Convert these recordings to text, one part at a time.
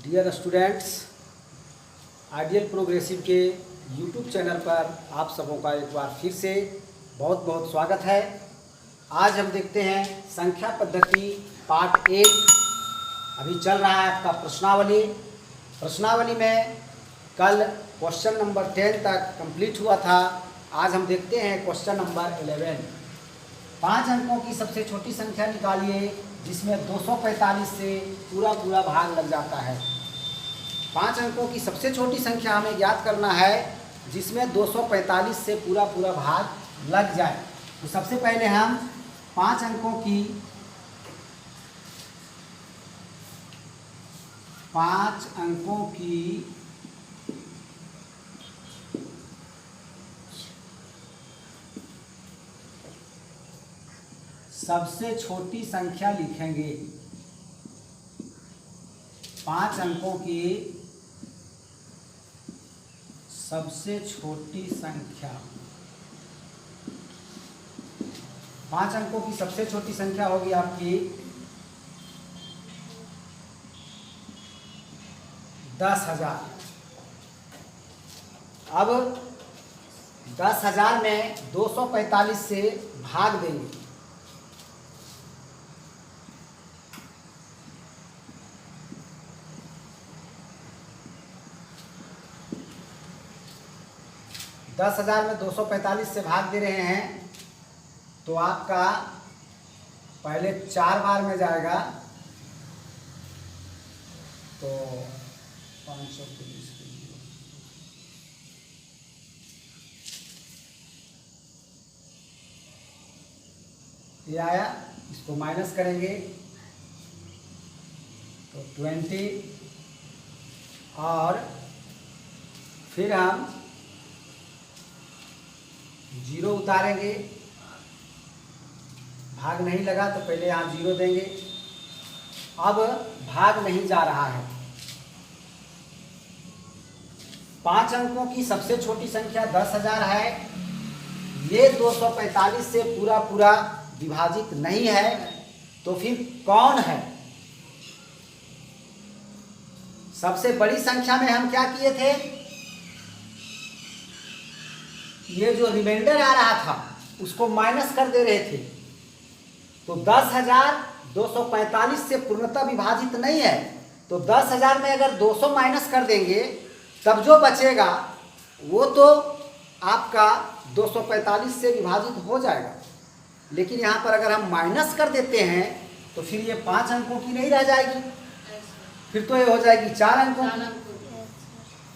Dear students, ideal progressive के YouTube channel पर आप सबों का एक बार फिर से बहुत बहुत स्वागत है। आज हम देखते हैं संख्या पद्धति पार्ट 1। अभी चल रहा है आपका प्रश्नावली में कल क्वेश्चन नंबर 10 तक कंप्लीट हुआ था। आज हम देखते हैं क्वेश्चन नंबर 11। 5 अंकों की सबसे छोटी संख्या निकालिए जिसमें 245 से पूरा भाग लग जाता है। 5 अंकों की सबसे छोटी संख्या हमें ज्ञात करना है जिसमें 245 से पूरा भाग लग जाए। तो सबसे पहले हम 5 अंकों की सबसे छोटी संख्या लिखेंगे। 5 अंकों की सबसे छोटी संख्या, 5 अंकों की सबसे छोटी संख्या होगी आपकी 10,000। अब 10,000 में 245 से भाग देंगे। दस 10,000 में 245 से भाग दे रहे हैं तो आपका पहले 4 बार में जाएगा तो 520 ये आया। इसको माइनस करेंगे तो 20 और फिर हम 0 उतारेंगे। भाग नहीं लगा तो पहले यहाँ 0 देंगे। अब भाग नहीं जा रहा है। 5 अंकों की सबसे छोटी संख्या 10,000 है। ये 245 से पूरा विभाजित नहीं है तो फिर कौन है? सबसे बड़ी संख्या में हम क्या किए थे? ये जो रिमाइंडर आ रहा था उसको माइनस कर दे रहे थे। तो 10,245 से पूर्णतः विभाजित नहीं है तो 10,000 में अगर 200 माइनस कर देंगे तब जो बचेगा वो तो आपका 245 से विभाजित हो जाएगा। लेकिन यहाँ पर अगर हम माइनस कर देते हैं तो फिर ये 5 अंकों की नहीं रह जाएगी, फिर तो ये हो जाएगी 4 अंकों की।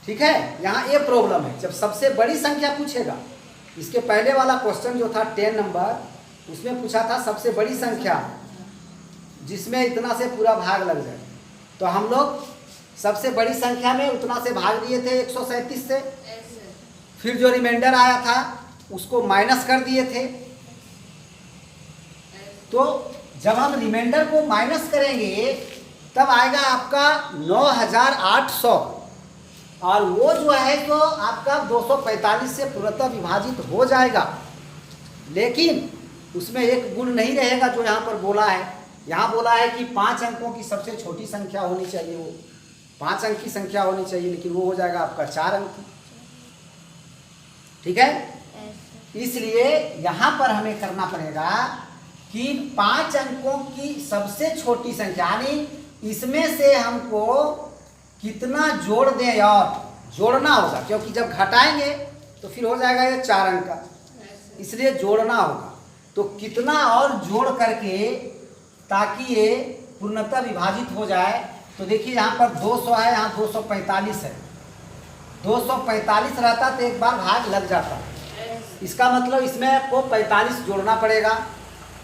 ठीक है, यहाँ ये प्रॉब्लम है। जब सबसे बड़ी संख्या पूछेगा, इसके पहले वाला क्वेश्चन जो था 10 नंबर, उसमें पूछा था सबसे बड़ी संख्या जिसमें इतना से पूरा भाग लग जाए। तो हम लोग सबसे बड़ी संख्या में उतना से भाग दिए थे 137 से। फिर जो रिमाइंडर आया था उसको माइनस कर दिए थे। तो जब हम रिमाइंडर को माइनस करेंगे तब आएगा आपका 9,800 और वो जो है तो आपका 245 से पूर्णतः विभाजित हो जाएगा। लेकिन उसमें एक गुण नहीं रहेगा जो यहाँ पर बोला है। यहाँ बोला है कि 5 अंकों की सबसे छोटी संख्या होनी चाहिए, वो 5 अंक की संख्या होनी चाहिए, लेकिन वो हो जाएगा आपका 4 अंक की। ठीक है, इसलिए यहाँ पर हमें करना पड़ेगा कि 5 अंकों की सबसे छोटी संख्या, यानी इसमें से हमको कितना जोड़ दें और जोड़ना होगा, क्योंकि जब घटाएंगे तो फिर हो जाएगा ये 4 अंक का, इसलिए जोड़ना होगा। तो कितना और जोड़ करके ताकि ये पूर्णतः विभाजित हो जाए। तो देखिए यहाँ पर 200 है, यहाँ 245 है। 245 रहता तो एक बार भाग लग जाता। इसका मतलब इसमें आपको 45 जोड़ना पड़ेगा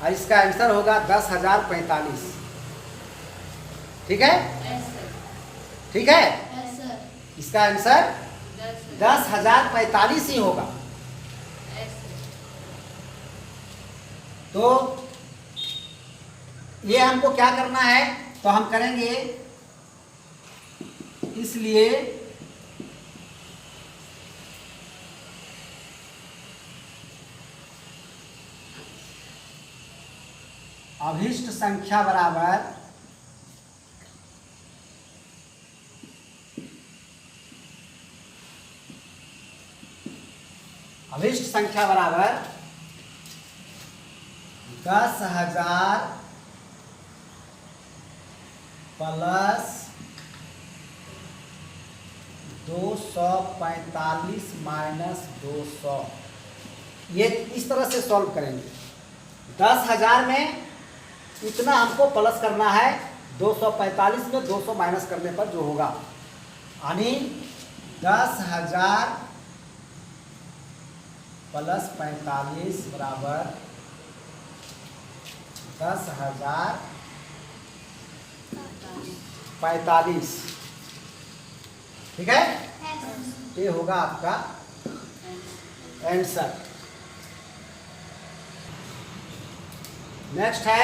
और इसका आंसर होगा 10,045। ठीक है, ठीक है, इसका आंसर 10,045 ही होगा। तो ये हमको क्या करना है तो हम करेंगे, इसलिए अभीष्ट संख्या बराबर अभिष्ट संख्या बराबर 10,000 प्लस 245 माइनस 200। ये इस तरह से सॉल्व करेंगे। 10,000 में इतना हमको प्लस करना है, 245 में 200 माइनस करने पर जो होगा, यानी 10,000 प्लस 45 बराबर 10,045। ठीक है, ये होगा आपका आंसर। नेक्स्ट है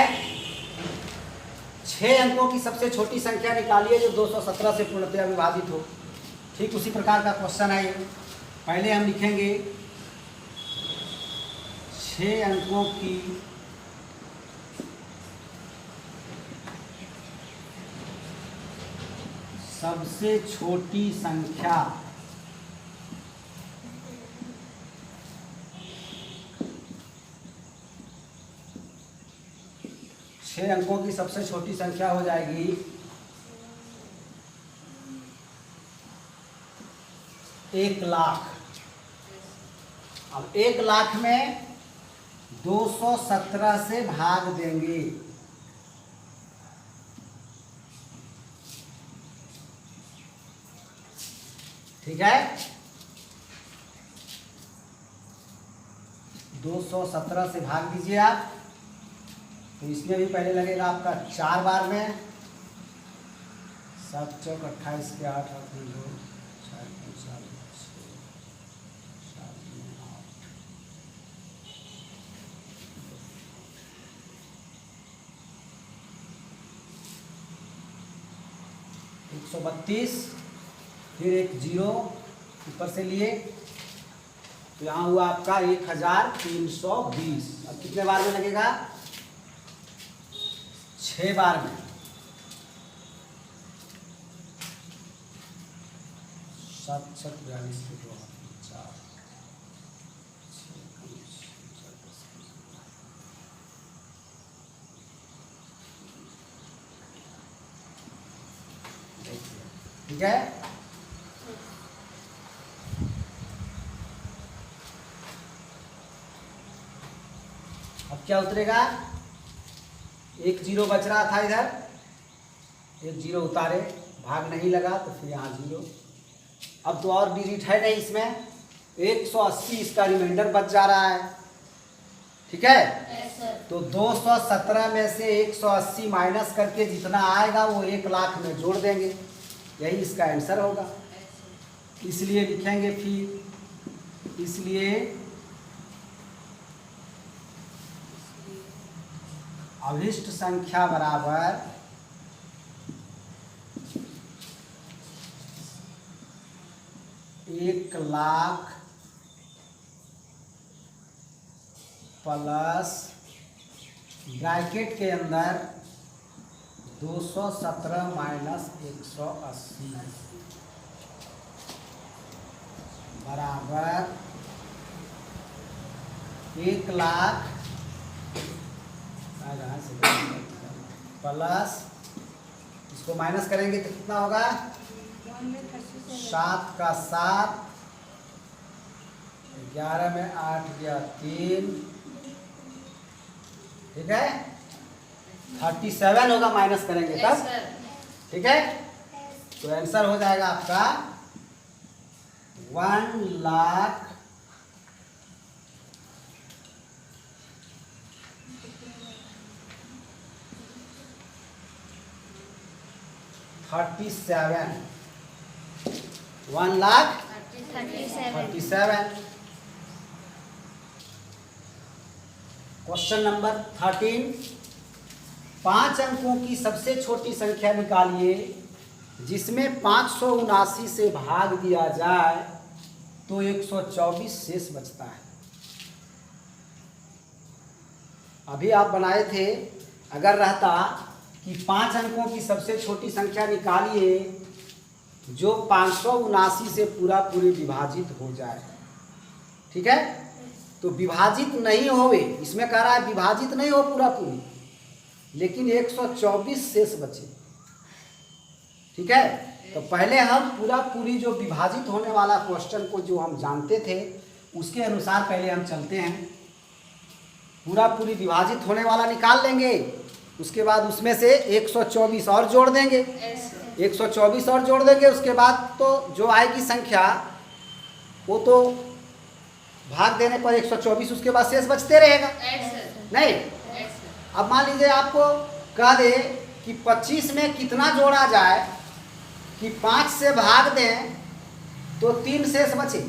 6 अंकों की सबसे छोटी संख्या निकालिए जो 217 से पूर्णतया विभाजित हो। ठीक उसी प्रकार का क्वेश्चन है ये। पहले हम लिखेंगे 6 अंकों की सबसे छोटी संख्या छह अंकों की सबसे छोटी संख्या हो जाएगी 1,00,000। अब 1,00,000 में 217 से भाग देंगे। ठीक है, 217 से भाग दीजिए आप, तो इसमें भी पहले लगेगा आपका 4 बार में। 7 चौक 28 के 8 और 3 2 4 5 7 132, फिर एक 0 ऊपर से लिए, तो यहाँ हुआ आपका 1320। अब कितने बार में लगेगा? 6 बार में। 7 7 42 4 ठीक है। अब क्या उतरेगा? एक 0 बच रहा था इधर, एक 0 उतारे, भाग नहीं लगा तो फिर यहाँ 0। अब तो और डिजिट है नहीं इसमें, 180 इसका रिमाइंडर बच जा रहा है। ठीक है, तो 217 में से 180 माइनस करके जितना आएगा वो 1,00,000 में जोड़ देंगे, यही इसका आंसर होगा। इसलिए लिखेंगे फिर, इसलिए अभिष्ट संख्या बराबर 1,00,000 प्लस ब्रैकेट के अंदर 217 माइनस 180 बराबर 1,00,000 प्लस, इसको माइनस करेंगे तो कितना होगा? 7 का 7, 11 में 8 गया 3। ठीक है, 37 होगा, माइनस करेंगे तब। ठीक है, तो आंसर हो जाएगा आपका 1,00,000 37। 1,37,37। क्वेश्चन नंबर 13, 5 अंकों की सबसे छोटी संख्या निकालिए जिसमें 579 से भाग दिया जाए तो 124 शेष बचता है। अभी आप बनाए थे, अगर रहता कि 5 अंकों की सबसे छोटी संख्या निकालिए जो 579 से पूरा पूरी विभाजित हो जाए। ठीक है। तो विभाजित नहीं होवे, इसमें कह रहा है विभाजित नहीं हो पूरा पूरी, लेकिन 124 शेष बचे। ठीक है। तो पहले हम पूरा पूरी जो विभाजित होने वाला क्वेश्चन को जो हम जानते थे उसके अनुसार पहले हम चलते हैं। पूरा पूरी विभाजित होने वाला निकाल लेंगे, उसके बाद उसमें से 124 और जोड़ देंगे, 124 और जोड़ देंगे। उसके बाद तो जो आएगी संख्या वो तो भाग देने पर 124, उसके बाद शेष बचते रहेगा नहीं। अब मान लीजिए आपको कह दे कि 25 में कितना जोड़ा जाए कि 5 से भाग दें तो 3 शेष बचे।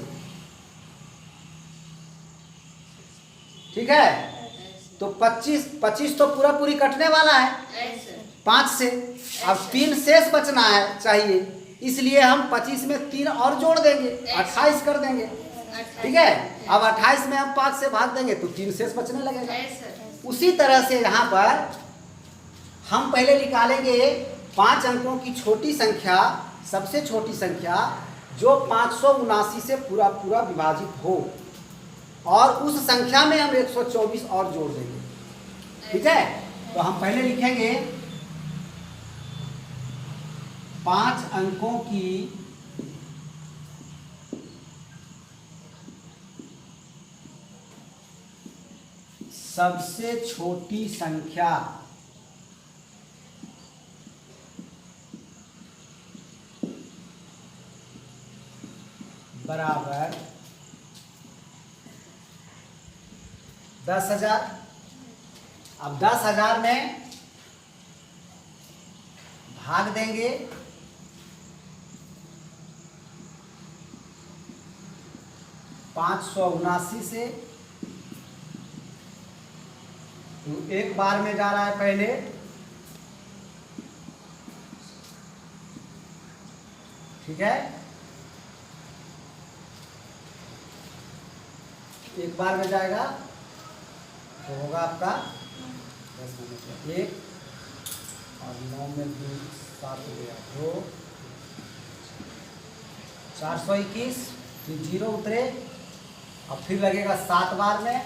ठीक है। तो 25 तो पूरा पूरी कटने वाला है 5 से, अब 3 शेष बचना है चाहिए, इसलिए हम 25 में 3 और जोड़ देंगे, 28 कर देंगे। ठीक है। अब 28 में हम 5 से भाग देंगे तो 3 शेष बचने लगेगा। उसी तरह से यहाँ पर हम पहले निकालेंगे 5 अंकों की छोटी संख्या, सबसे छोटी संख्या जो 579 से पूरा पूरा विभाजित हो, और उस संख्या में हम 124 और जोड़ देंगे। ठीक है। तो हम पहले लिखेंगे 5 अंकों की सबसे छोटी संख्या बराबर 10,000। अब 10,000 में भाग देंगे 579 से, तो एक बार में जा रहा है पहले, ठीक है। एक बार में जाएगा तो होगा आपका 10 में 1 और 9 में 2 7 गया 2 421, फिर 0 उतरे, अब फिर लगेगा 7 बार में,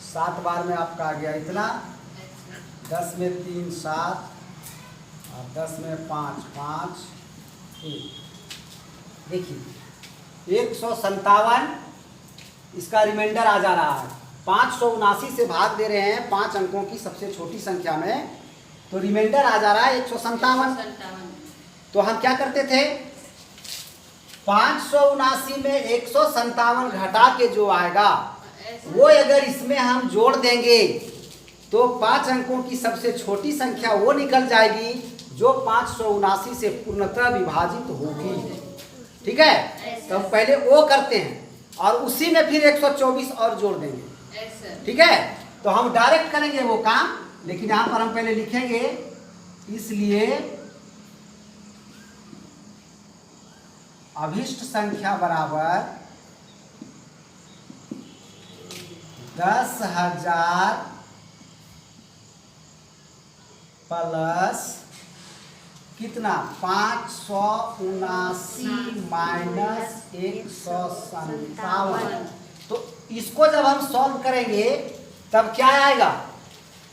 सात बार में आपका आ गया इतना, 10 में 3 7 और 10 में 5 5 1। देखिए 157 इसका रिमाइंडर आ जा रहा है। 579 से भाग दे रहे हैं 5 अंकों की सबसे छोटी संख्या में, तो रिमाइंडर आ जा रहा है 157। तो हम क्या करते थे, 579 में 157 घटा के जो आएगा वो अगर इसमें हम जोड़ देंगे तो 5 अंकों की सबसे छोटी संख्या वो निकल जाएगी जो 579 से पूर्णतः विभाजित होगी। ठीक है। तो हम पहले वो करते हैं और उसी में फिर 124 और जोड़ देंगे। ठीक है। तो हम डायरेक्ट करेंगे वो काम, लेकिन यहां पर हम पहले लिखेंगे, इसलिए अभिष्ट संख्या बराबर 10,000 प्लस कितना 579 माइनस 157। तो इसको जब हम सॉल्व करेंगे तब क्या आएगा,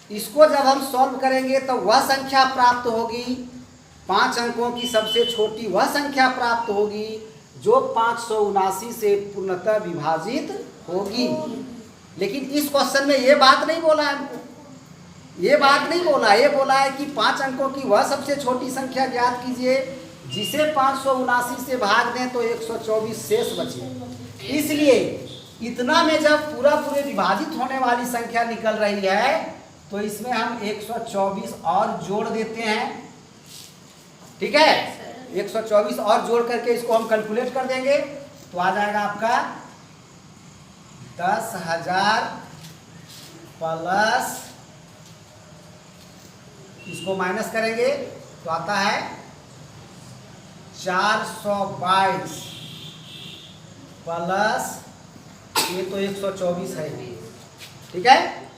इसको जब हम सॉल्व करेंगे तो वह संख्या प्राप्त होगी, 5 अंकों की सबसे छोटी वह संख्या प्राप्त होगी जो 579 से पूर्णतः विभाजित होगी। लेकिन इस क्वेश्चन में ये बात नहीं बोला है हमको, ये बात नहीं बोला, ये बोला है कि 5 अंकों की वह सबसे छोटी संख्या ज्ञात कीजिए जिसे 579 से भाग दें तो 124 शेष बचे। इसलिए इतना में जब पूरा पूरे विभाजित होने वाली संख्या निकल रही है तो इसमें हम 124 और जोड़ देते हैं। ठीक है। 124 और जोड़ करके इसको हम कैलकुलेट कर देंगे तो आ जाएगा आपका 10,000 प्लस, इसको माइनस करेंगे तो आता है 422 प्लस ये तो 124 है। ठीक है।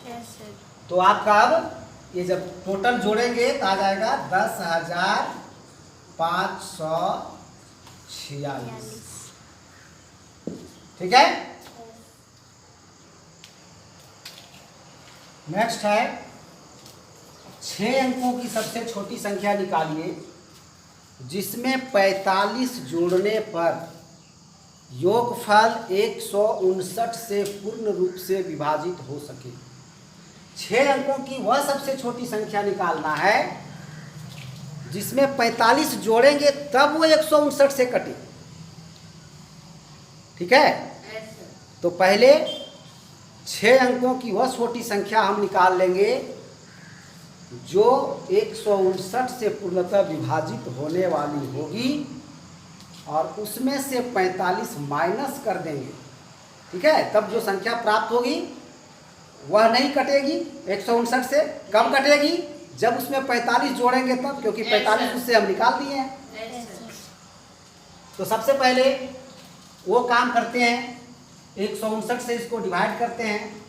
तो आपका अब ये जब टोटल जोड़ेंगे तो आ जाएगा 10,546। ठीक है। नेक्स्ट है 6 अंकों की सबसे छोटी संख्या निकालिए जिसमें 45 जोड़ने पर योगफल 159 से पूर्ण रूप से विभाजित हो सके। 6 अंकों की वह सबसे छोटी संख्या निकालना है जिसमें 45 जोड़ेंगे तब वो 159 से कटे। ठीक है। तो पहले 6 अंकों की वह छोटी संख्या हम निकाल लेंगे जो 159 से पूर्णतः विभाजित होने वाली होगी और उसमें से 45 माइनस कर देंगे। ठीक है। तब जो संख्या प्राप्त होगी वह नहीं कटेगी 159 से। कब कटेगी? जब उसमें 45 जोड़ेंगे तब, क्योंकि 45 उससे हम निकाल दिए हैं। तो सबसे पहले वो काम करते हैं, 159 से इसको डिवाइड करते हैं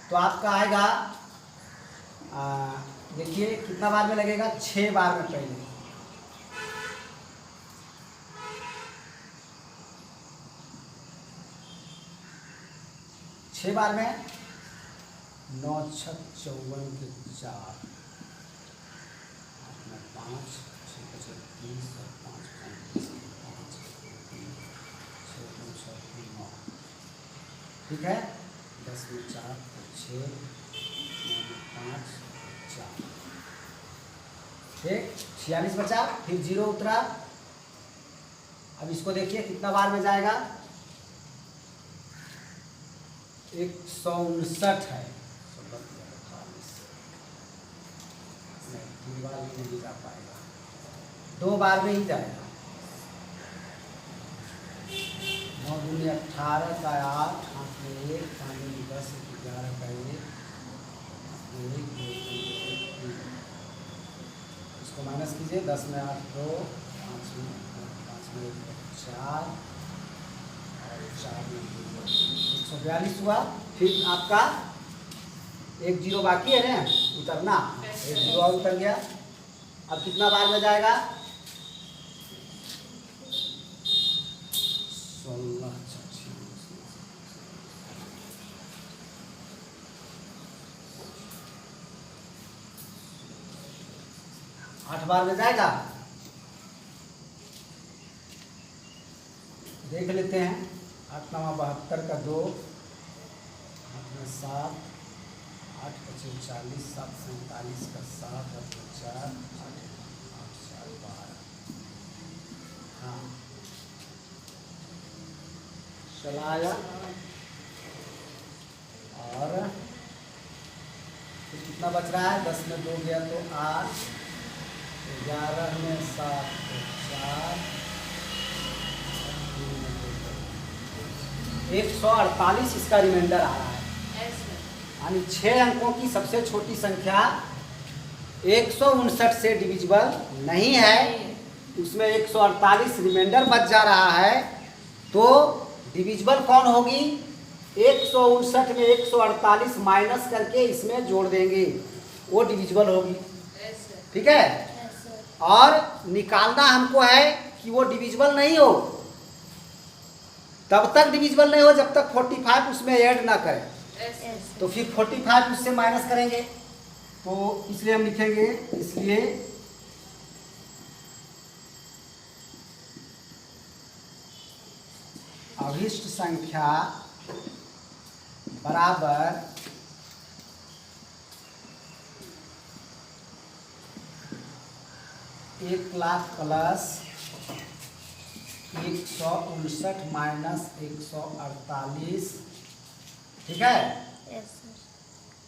तो आपका आएगा, देखिए कितना बार में लगेगा, 6 बार में। पहले 6 बार में 9 6 54 के 4 8 में 5 6 5 30 5 35 5 6 9। ठीक है। 10 में 4 6 9 में 5 4। ठीक। 46 बचा, फिर 0 उतरा। अब इसको देखिए कितना बार में जाएगा, 159 है। 3 बार में नहीं जा पाएगा, 2 बार में ही जाएगा। 9 दूनी 18 का 8 हाथ में 1 पानी में 10 11 का 1 इसको माइनस कीजिए। 10 में 8 2 5 में 1 4 और 4 में 142 हुआ। फिर आपका 1 0 बाकी है ना उतरना, 1 0 और उतर गया। अब कितना बार में जाएगा, 16 8 बार में जाएगा। देख लेते हैं। 8 9 72 का 2 8 में 7 8 25 40 7 47 का 7 8 में 4 8 4 12। हाँ चला आया। और कितना बच रहा है, 10 में 2 गया तो 8 11 में 7 तो 4 148 इसका रिमाइंडर आ रहा है। यानी 6 अंकों की सबसे छोटी संख्या 159 से डिविजिबल नहीं है, उसमें 148 रिमाइंडर बच जा रहा है। तो डिविजिबल कौन होगी, 159 में 148 माइनस करके इसमें जोड़ देंगे, वो डिविजिबल होगी। ठीक है। और निकालना हमको है कि वो डिविजिबल नहीं हो, तब तक डिविजिबल नहीं हो जब तक 45 उसमें ऐड ना करें। तो फिर 45 उससे माइनस करेंगे, तो इसलिए हम लिखेंगे, इसलिए अभिष्ट संख्या बराबर 1,00,000 प्लस 159 माइनस 148। ठीक है।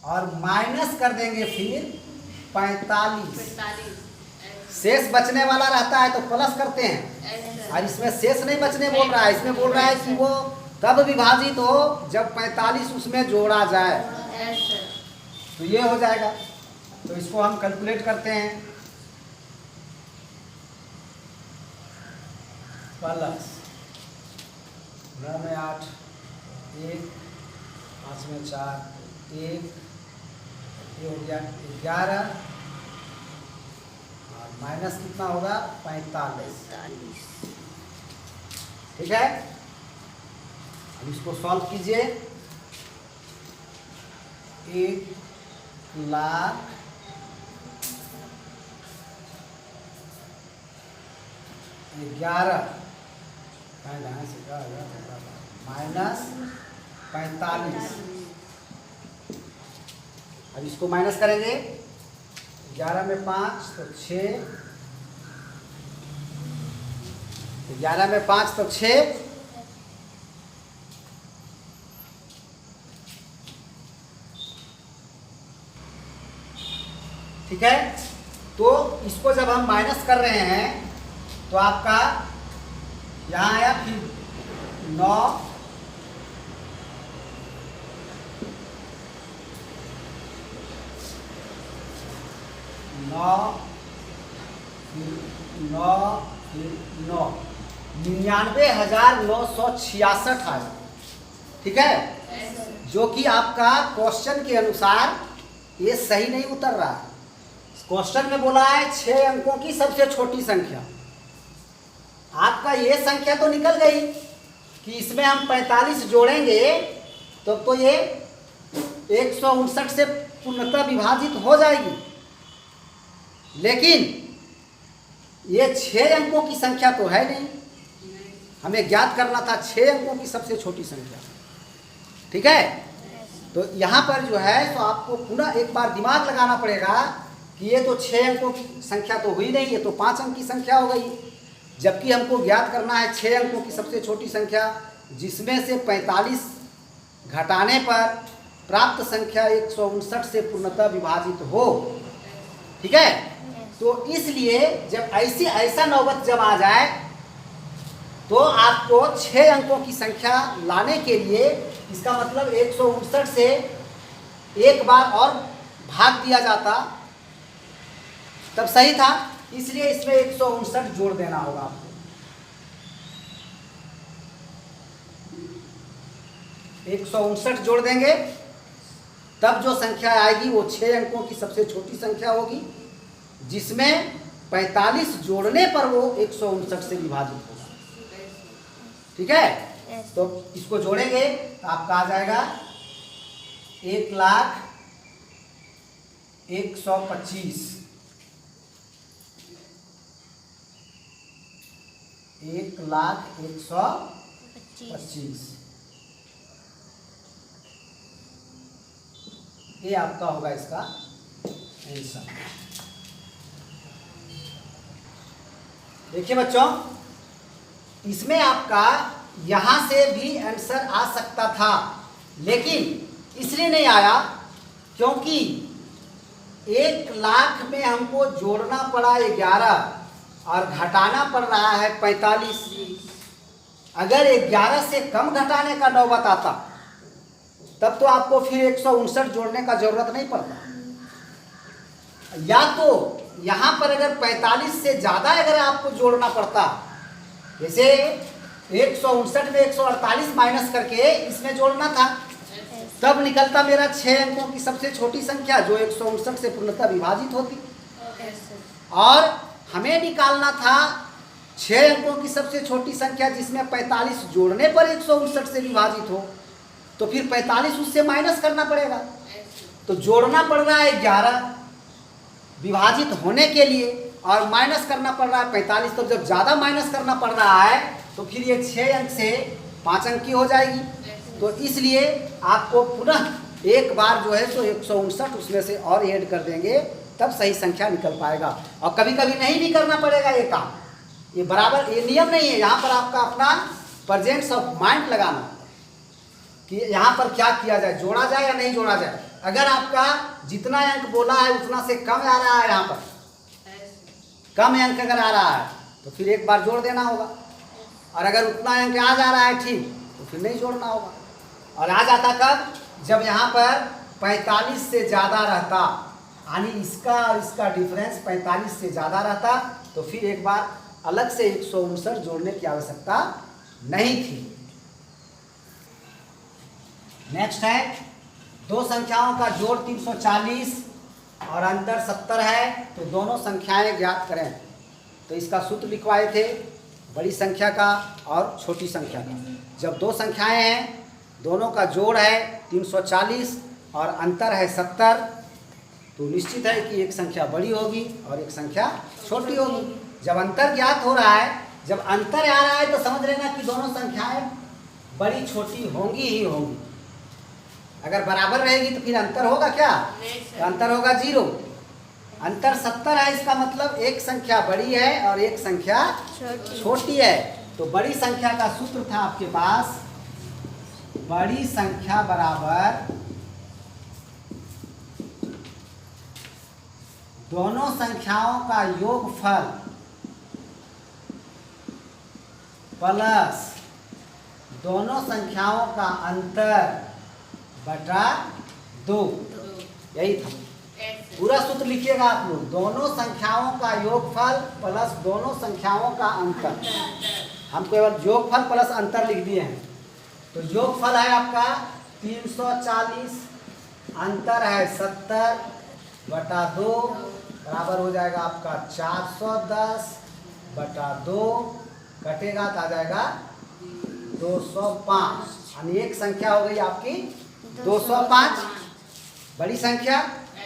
और माइनस कर देंगे फिर 45। शेष बचने वाला रहता है तो प्लस करते हैं, और इसमें शेष नहीं बचने बोल रहा है, इसमें बोल रहा है कि वो तब विभाजित हो जब 45 उसमें जोड़ा जाए। तो ये हो जाएगा। तो इसको हम कैलकुलेट करते हैं। प्लस 9 में 8 1 5 में 4 1 ये हो गया 11 और माइनस कितना होगा 45। ठीक है, अब इसको सॉल्व कीजिए। 1,11,000 माइनस 45। अब इसको माइनस करेंगे, 11 में 5 तो 6, 11 में 5 तो 6, ठीक है। तो इसको जब हम माइनस कर रहे हैं तो आपका यहाँ आया फिर 9 99,966 आया। ठीक है, जो कि आपका क्वेश्चन के अनुसार ये सही नहीं उतर रहा है। क्वेश्चन में बोला है 6 अंकों की सबसे छोटी संख्या। आपका ये संख्या तो निकल गई कि इसमें हम 45 जोड़ेंगे तो ये 159 से पूर्णतः विभाजित हो जाएगी, लेकिन ये 6 अंकों की संख्या तो है नहीं। हमें ज्ञात करना था 6 अंकों की सबसे छोटी संख्या। ठीक है, तो यहाँ पर जो है तो आपको पुनः एक बार दिमाग लगाना पड़ेगा कि ये तो 6 अंकों की संख्या तो हुई नहीं, ये तो 5 अंक की संख्या हो गई। जबकि हमको ज्ञात करना है 6 अंकों की सबसे छोटी संख्या, जिसमें से 45 घटाने पर प्राप्त संख्या 159 से पूर्णतः विभाजित हो। ठीक है, तो इसलिए जब ऐसा नौबत जब आ जाए तो आपको 6 अंकों की संख्या लाने के लिए, इसका मतलब 159 से एक बार और भाग दिया जाता तब सही था, इसलिए इसमें 159 जोड़ देना होगा आपको। 159 जोड़ देंगे तब जो संख्या आएगी वो 6 अंकों की सबसे छोटी संख्या होगी, जिसमें 45 जोड़ने पर वो 159 से विभाजित होगा। ठीक है, तो इसको जोड़ेंगे तो आपका आ जाएगा 1,01,125। 1,01,125 ये आपका होगा इसका आंसर। देखिए बच्चों, इसमें आपका यहां से भी आंसर आ सकता था, लेकिन इसलिए नहीं आया क्योंकि 1,00,000 में हमको जोड़ना पड़ा 11 और घटाना पड़ रहा है 45। अगर 11 से कम घटाने का नौबत आता तब तो आपको फिर 159 जोड़ने का जरूरत नहीं पड़ता। या तो यहाँ पर अगर 45 से ज़्यादा अगर आपको जोड़ना पड़ता, जैसे 159 में 148 माइनस करके इसमें जोड़ना था, तब निकलता मेरा 6 अंकों की सबसे छोटी संख्या जो 159 से पूर्णतः विभाजित होती। और हमें निकालना था 6 अंकों की सबसे छोटी संख्या जिसमें 45 जोड़ने पर 159 से विभाजित हो, तो फिर 45 उससे माइनस करना पड़ेगा। तो जोड़ना पड़ रहा है 11 विभाजित होने के लिए और माइनस करना पड़ रहा है 45। तो जब ज़्यादा माइनस करना पड़ रहा है तो फिर ये 6 अंक से 5 अंक की हो जाएगी। तो इसलिए आपको पुनः एक बार जो है तो 159 उसमें से और ऐड कर देंगे, तब सही संख्या निकल पाएगा। और कभी कभी नहीं भी करना पड़ेगा ये काम, ये बराबर ये नियम नहीं है। यहाँ पर आपका अपना प्रेजेंस ऑफ माइंड लगाना कि यहाँ पर क्या किया जाए, जोड़ा जाए या नहीं जोड़ा जाए। अगर आपका जितना अंक बोला है उतना से कम आ रहा है, यहाँ पर कम अंक अगर आ रहा है तो फिर एक बार जोड़ देना होगा, और अगर उतना अंक आ जा रहा है ठीक तो फिर नहीं जोड़ना होगा। और आ जाता कब, जब यहाँ पर 45 से ज़्यादा रहता, यानी इसका और इसका डिफरेंस 45 से ज़्यादा रहता, तो फिर एक बार अलग से 159 जोड़ने की आवश्यकता नहीं थी। नेक्स्ट है दो संख्याओं का जोड़ 340 और अंतर 70 है, तो दोनों संख्याएं ज्ञात करें। तो इसका सूत्र लिखवाए थे बड़ी संख्या का और छोटी संख्या का। जब दो संख्याएं हैं, दोनों का जोड़ है 340 और अंतर है 70, तो निश्चित है कि एक संख्या बड़ी होगी और एक संख्या छोटी होगी। जब अंतर ज्ञात हो रहा है, जब अंतर आ रहा है, तो समझ लेना कि दोनों संख्याएं बड़ी छोटी होंगी ही होंगी। अगर बराबर रहेगी तो फिर अंतर होगा क्या? तो अंतर होगा 0। अंतर 70 है, इसका मतलब एक संख्या बड़ी है और एक संख्या छोटी है। तो बड़ी संख्या का सूत्र था आपके पास, बड़ी संख्या बराबर दोनों संख्याओं का योगफल प्लस दोनों संख्याओं का अंतर बटा 2। यही था पूरा सूत्र। लिखिएगा आप लोग, दोनों संख्याओं का योगफल प्लस दोनों संख्याओं का अंतर। हम केवल योगफल प्लस अंतर लिख दिए हैं। तो योगफल है आपका 340, अंतर है 70 बटा 2, बराबर हो जाएगा आपका 410 बटा 2, कटेगा तो आ जाएगा 205, यानी एक संख्या हो गई आपकी 205 बड़ी संख्या।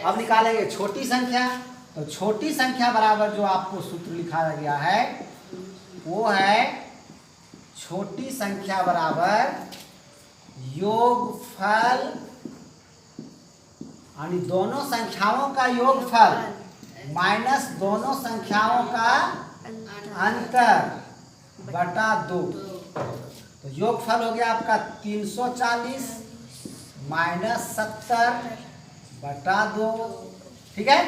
अब निकालेंगे छोटी संख्या। तो छोटी संख्या बराबर जो आपको सूत्र लिखाया गया है वो है छोटी संख्या बराबर योगफल, यानी दोनों संख्याओं का योगफल माइनस दोनों संख्याओं का अंतर बटा 2। तो योगफल हो गया आपका 340 माइनस 70 बटा 2। ठीक है,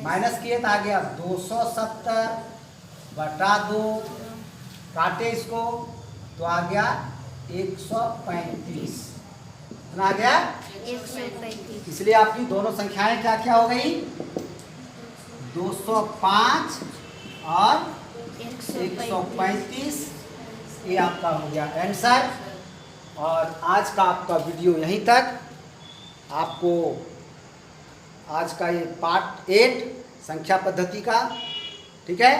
माइनस किए तो आ गया 270 बटा 2, काटे इसको तो आ गया 135। कितना आ गया? 135। इसलिए आपकी दोनों संख्याएं क्या क्या हो गई? 205 और 135। ये आपका हो गया आंसर। और आज का आपका वीडियो यहीं तक। आपको आज का ये पार्ट 8 संख्या पद्धति का, ठीक है।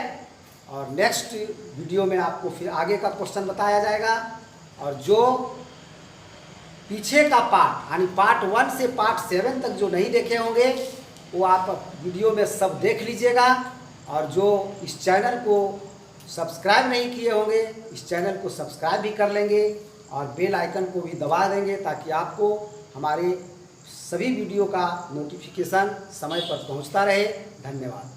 और नेक्स्ट वीडियो में आपको फिर आगे का क्वेश्चन बताया जाएगा। और जो पीछे का पार्ट, यानी पार्ट 1 से पार्ट 7 तक जो नहीं देखे होंगे वो आप वीडियो में सब देख लीजिएगा। और जो इस चैनल को सब्सक्राइब नहीं किए होंगे, इस चैनल को सब्सक्राइब भी कर लेंगे और बेल आइकन को भी दबा देंगे, ताकि आपको हमारे सभी वीडियो का नोटिफिकेशन समय पर पहुंचता रहे। धन्यवाद।